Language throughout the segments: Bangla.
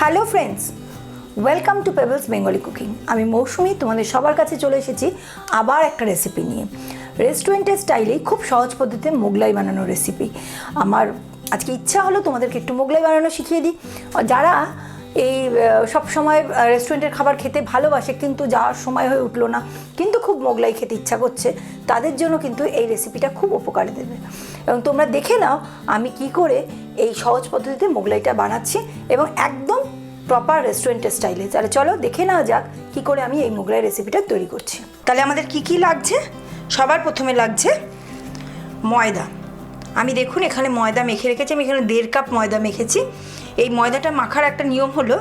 Hello friends, welcome to pebbles Bengali cooking. আমি মৌসুমি তোমাদের সবার কাছে চলে এসেছি আবার একটা রেসিপি নিয়ে। রেস্টুরেন্টের স্টাইলেই খুব সহজ পদ্ধতিতে মোগলাই বানানোর রেসিপি। আমার আজকে ইচ্ছা হলো তোমাদেরকে একটু মোগলাই বানানো শিখিয়ে দিই। যারা এই সব সময় রেস্টুরেন্টের খাবার খেতে ভালোবাসে কিন্তু যাওয়ার সময় হয়ে উঠলো না, কিন্তু খুব মোগলাই খেতে ইচ্ছা করছে, তাদের জন্য কিন্তু এই রেসিপিটা খুব উপকারে দেবে। এবং তোমরা দেখে নাও আমি কি করে এই সহজ পদ্ধতিতে মোগলাইটা বানাচ্ছি এবং একদম প্রপার রেস্টুরেন্টের স্টাইলে। তাহলে চলো দেখে নেওয়া যাক কী করে আমি এই মোগলাই রেসিপিটা তৈরি করছি। তাহলে আমাদের কি কি লাগছে? সবার প্রথমে লাগছে ময়দা। আমি দেখুন এখানে ময়দা মেখে রেখেছি। আমি এখানে 1.5 কাপ ময়দা মেখেছি। এই ময়দাটা মাখার একটা নিয়ম হলো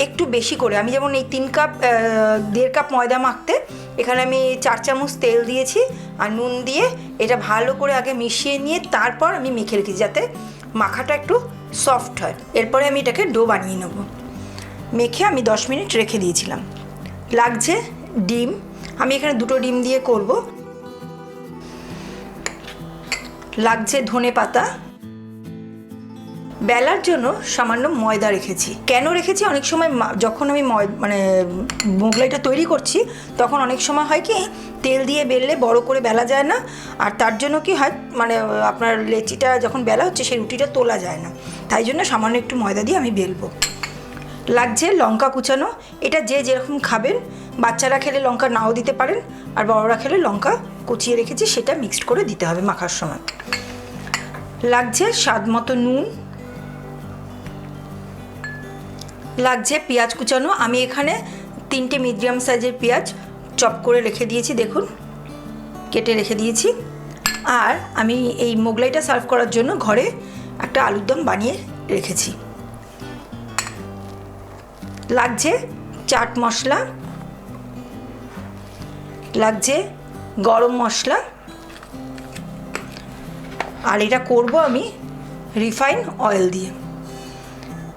একটু বেশি করে। আমি যেমন এই 1.5 কাপ ময়দা মাখতে এখানে আমি 4 চামচ তেল দিয়েছি আর নুন দিয়ে এটা ভালো করে আগে মিশিয়ে নিয়ে তারপর আমি মেখে রেখেছি যাতে মাখাটা একটু সফট হয়। এরপরে আমি এটাকে ডো বানিয়ে নেব। মেখে আমি 10 মিনিট রেখে দিয়েছিলাম। লাগছে ডিম। আমি এখানে 2টো ডিম দিয়ে করব। লাগছে ধনে পাতা। বেলার জন্য সামান্য ময়দা রেখেছি। কেন রেখেছি? অনেক সময় যখন আমি মোগলাইটা তৈরি করছি তখন অনেক সময় হয় কি তেল দিয়ে বেললে বড় করে বেলা যায় না, আর তার জন্য কি হয় আপনার লেচিটা যখন বেলা হচ্ছে সেই রুটিটা তোলা যায় না। তাই জন্য সামান্য একটু ময়দা দিয়ে আমি বেলবো। লাগছে লঙ্কা কুচানো। এটা যে যেরকম খাবেন, বাচ্চারা খেলে লঙ্কা নাও দিতে পারেন, আর বড়রা খেলে লঙ্কা কুচিয়ে রেখেছি সেটা মিক্সড করে দিতে হবে মাখার সময়। লাগছে স্বাদ মতো নুন। লাগছে পেঁয়াজ কুচানো। আমি এখানে 3টে মিডিয়াম সাইজের পেঁয়াজ চপ করে রেখে দিয়েছি, দেখুন কেটে রেখে দিয়েছি। আর আমি এই মোগলাইটা সার্ভ করার জন্য ঘরে একটা আলুর দম বানিয়ে রেখেছি। লাগছে চাট মশলা, লাগছে গরম মশলা, আর এটা করব আমি রিফাইন অয়েল দিয়ে।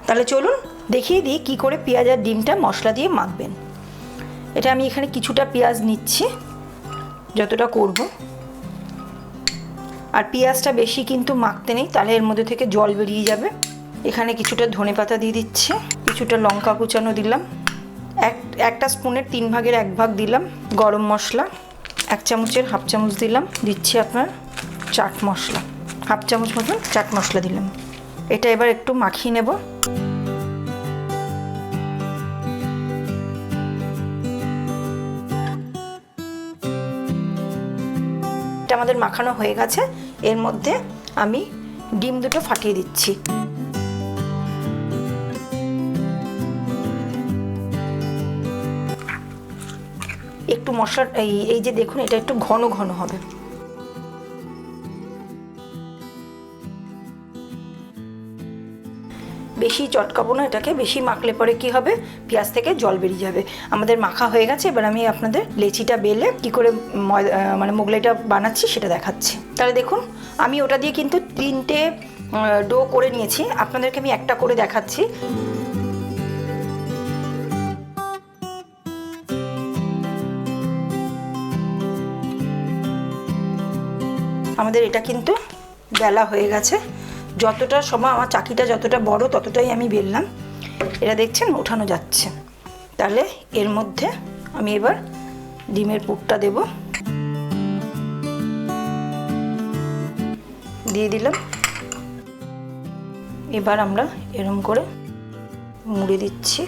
তাহলে চলুন দেখিয়ে দিই কী করে পেঁয়াজ আর ডিমটা মশলা দিয়ে মাখবেন। এটা আমি এখানে কিছুটা পেঁয়াজ নিচ্ছি, যতটা করব। আর পেঁয়াজটা বেশি কিন্তু মাখতে নেই, তাহলে এর মধ্যে থেকে জল বেরিয়ে যাবে। এখানে কিছুটা ধনেপাতা দিয়ে দিচ্ছি, কিছুটা লঙ্কা কুচানো দিলাম, একটা স্পুনের 3 ভাগের 1 ভাগ দিলাম গরম মশলা, 1 চামচের 1/2 চামচ দিলাম, দিচ্ছি আপনার চাট মশলা, 1/2 চামচ মতন চাট মশলা দিলাম। এটা এবার একটু মাখিয়ে নেব। এটা আমাদের মাখানো হয়ে গেছে। এর মধ্যে আমি ডিম 2টো ফাটিয়ে দিচ্ছি। একটু মশলা এই যে দেখুন এটা একটু ঘন ঘন হবে। বেশি চটকাবো না এটাকে, বেশি মাখলে পরে কি হবে পেঁয়াজ থেকে জল বেরিয়ে যাবে। আমাদের মাখা হয়ে গেছে। এবার আমি আপনাদের লেচিটা বেলে কি করে মোগলাইটা বানাচ্ছি সেটা দেখাচ্ছি। তাহলে দেখুন আমি ওটা দিয়ে কিন্তু 3টে ডো করে নিয়েছি। আপনাদেরকে আমি একটা করে দেখাচ্ছি। আমাদের এটা কিন্তু বেলা হয়ে গেছে। যতটা সময় আমার চাকিটা যতটা বড় ততটাই আমি বেললাম। এটা দেখছেন ওঠানো যাচ্ছে। তাহলে এর মধ্যে আমি এবার ডিমের পুরটা দেব, দিয়ে দিলাম। এবার আমরা এরকম করে মুড়ে দিচ্ছি।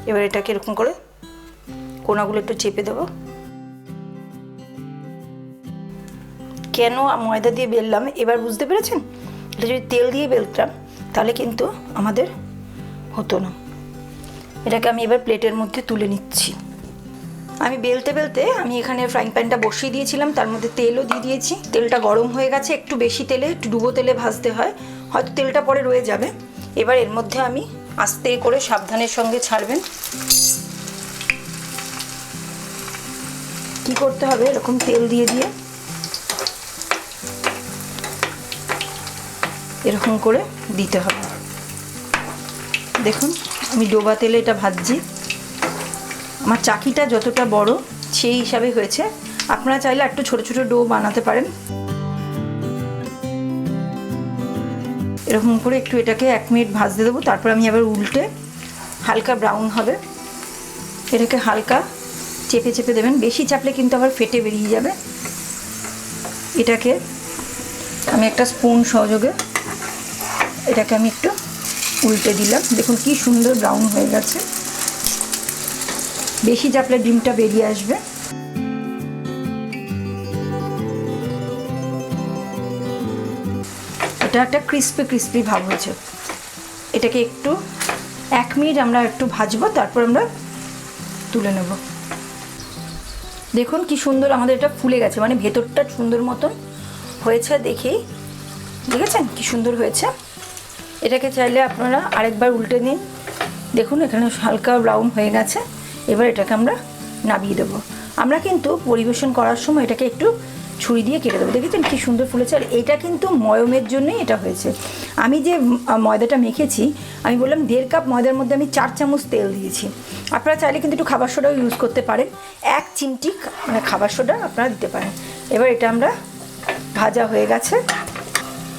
এবার এটাকে এরকম করে কোনাগুলো একটু চেপে দেবো। কেন ময়দা দিয়ে বেললাম এবার বুঝতে পেরেছেন? এটা যদি তেল দিয়ে বেলতাম তাহলে কিন্তু আমাদের হতো না। এটাকে আমি এবার প্লেটের মধ্যে তুলে নিচ্ছি। আমি বেলতে বেলতে আমি এখানে ফ্রাইং প্যানটা বসিয়ে দিয়েছিলাম, তার মধ্যে তেলও দিয়ে দিয়েছি। তেলটা গরম হয়ে গেছে। একটু বেশি তেলে, একটু ডুবো তেলে ভাজতে হয়, হয়তো তেলটা পরে রয়ে যাবে। এবার এর মধ্যে আমি আস্তে করে সাবধানের সঙ্গে ছাড়বেন। কি করতে হবে, এরকম তেল দিয়ে দিয়ে এরকম করে দিতে হবে। দেখুন আমি ডোবা তেলে এটা ভাজছি। আমার চাকিটা যতটা বড় সেই হিসাবে হয়েছে। আপনারা চাইলে একটু ছোট ছোট ডো বানাতে পারেন। এরকম করে একটু এটাকে 1 মিনিট ভাজতে দেবো। তারপর আমি আবার উল্টে হালকা ব্রাউন হবে, এটাকে হালকা চেপে চেপে দেবেন, বেশি চাপলে কিন্তু আবার ফেটে বেরিয়ে যাবে। এটাকে আমি একটা স্পুন সহযোগে এটাকে আমি একটু উল্টে দিলাম। দেখুন কি সুন্দর ব্রাউন হয়ে গেছে। বেশি চাপলে ডিমটা বেরিয়ে আসবে। এটা একটা ক্রিস্পি ক্রিস্পি ভাব হয়েছে। এটাকে একটু 1 মিনিট আমরা একটু ভাজবো, তারপর আমরা তুলে নেব। দেখুন কি সুন্দর আমাদের এটা ফুলে গেছে, মানে ভেতরটা সুন্দর মতন হয়েছে। দেখেছেন কি সুন্দর হয়েছে। এটাকে চাইলে আপনারা আরেকবার উল্টে নিন। দেখুন এখানে হালকা ব্রাউন হয়ে গেছে। এবার এটাকে আমরা নামিয়ে দেবো। আমরা কিন্তু পরিবেশন করার সময় এটাকে একটু ছুরি দিয়ে কেটে দেবো। দেখেছেন কি সুন্দর ফুলেছে। আর এটা কিন্তু ময়মের জন্যই এটা হয়েছে। আমি যে ময়দাটা মেখেছি, আমি বললাম 1.5 কাপ ময়দার মধ্যে আমি 4 চামচ তেল দিয়েছি। আপনারা চাইলে কিন্তু একটু খাবার সোডাও ইউজ করতে পারেন। 1 চিমটি মানে খাবার সোডা আপনারা দিতে পারেন। এবার এটা আমরা ভাজা হয়ে গেছে।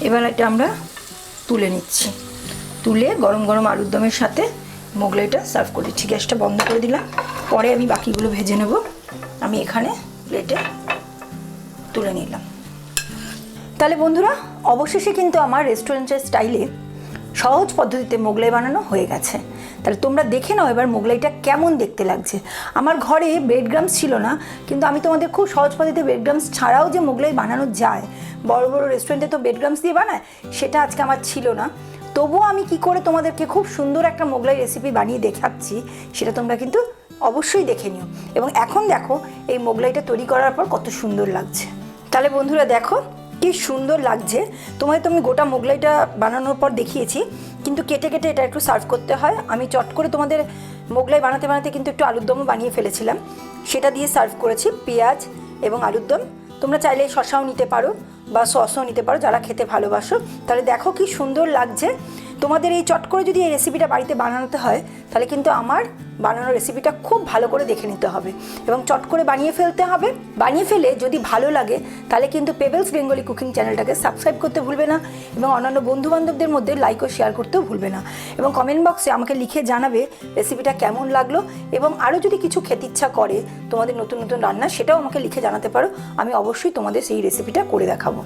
এবার এটা আমরা তুলে নিচ্ছি। তুলে গরম গরম আলুর দমের সাথে মোগলাইটা সার্ভ করে দিচ্ছি। গ্যাসটা বন্ধ করে দিলাম, পরে আমি বাকিগুলো ভেজে নেব। আমি এখানে প্লেটে তুলে নিলাম। তাহলে বন্ধুরা, অবশেষে কিন্তু আমার রেস্টুরেন্টের স্টাইলে সহজ পদ্ধতিতে মোগলাই বানানো হয়ে গেছে। তাহলে তোমরা দেখে নাও এবার মোগলাইটা কেমন দেখতে লাগছে। আমার ঘরে ব্রেড গ্রামস ছিল না, কিন্তু আমি তোমাদের খুব সহজ পদ্ধতিতে ব্রেড গ্রামস ছাড়াও যে মোগলাই বানানো যায়, বড় বড় রেস্টুরেন্টে তো ব্রেড গ্রামস দিয়ে বানায়, সেটা আজকে আমার ছিল না। তবুও আমি কি করে তোমাদেরকে খুব সুন্দর একটা মোগলাই রেসিপি বানিয়ে দেখাচ্ছি, সেটা তোমরা কিন্তু অবশ্যই দেখে নিও। এবং এখন দেখো এই মোগলাইটা তৈরি করার পর কত সুন্দর লাগছে। তাহলে বন্ধুরা দেখো কি সুন্দর লাগছে। তোমায় তো আমি গোটা মোগলাইটা বানানোর পর দেখিয়েছি, কিন্তু কেটে কেটে এটা একটু সার্ভ করতে হয়। আমি চট করে তোমাদের মোগলাই বানাতে বানাতে কিন্তু একটু আলুর দমও বানিয়ে ফেলেছিলাম, সেটা দিয়ে সার্ভ করেছি পেঁয়াজ এবং আলুর দম। তোমরা চাইলে শসাও নিতে পারো বা সসও নিতে পারো, যারা খেতে ভালোবাসো। তাহলে দেখো কি সুন্দর লাগছে। তোমাদের এই চট করে যদি এই রেসিপিটা বাড়িতে বানাতে হয়, তাহলে কিন্তু আমার বানানোর রেসিপিটা খুব ভালো করে দেখে নিতে হবে এবং চট করে বানিয়ে ফেলতে হবে। বানিয়ে ফেলে যদি ভালো লাগে, তাহলে কিন্তু পেবেলস বেঙ্গলি কুকিং চ্যানেলটাকে সাবস্ক্রাইব করতে ভুলবে না এবং অন্যান্য বন্ধুবান্ধবদের মধ্যে লাইক ও শেয়ার করতেও ভুলবে না। এবং কমেন্ট বক্সে আমাকে লিখে জানাবে রেসিপিটা কেমন লাগলো, এবং আরও যদি কিছু খেতে ইচ্ছা করে তোমাদের নতুন নতুন রান্না, সেটাও আমাকে লিখে জানাতে পারো। আমি অবশ্যই তোমাদের সেই রেসিপিটা করে দেখাবো।